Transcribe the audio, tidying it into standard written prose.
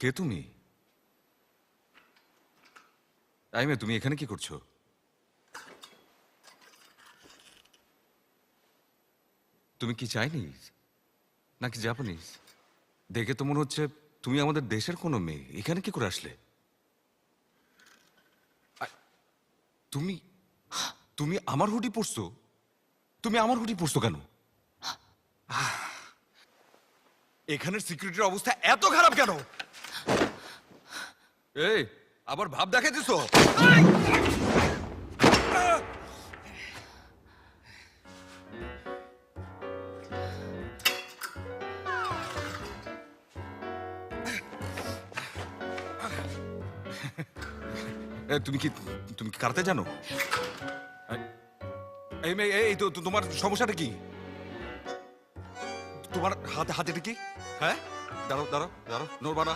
কে তুমি? আইমে, তুমি এখানে কি করছো? তুমি কি চাইনিজ নাকি জাপানিজ? দেখে তো মনে হচ্ছে তুমি আমাদের দেশের কোনো মেয়ে। এখানে কি করে আসলে? তুমি তুমি আমার হুডি পরছো? তুমি আমার হুডি পরছো কেন? এখানের সিকিউরিটির অবস্থা এত খারাপ কেন? এই, আবার ভাব দেখাইতেছো? তুমি কি কারাতে জানো? এই মেয়ে, এই তো তোমার সমস্যাটা কি? তোমার হাতেটা কি? হ্যাঁ, দাঁড়াও দাঁড়াও দাঁড়াও, নড়বা না।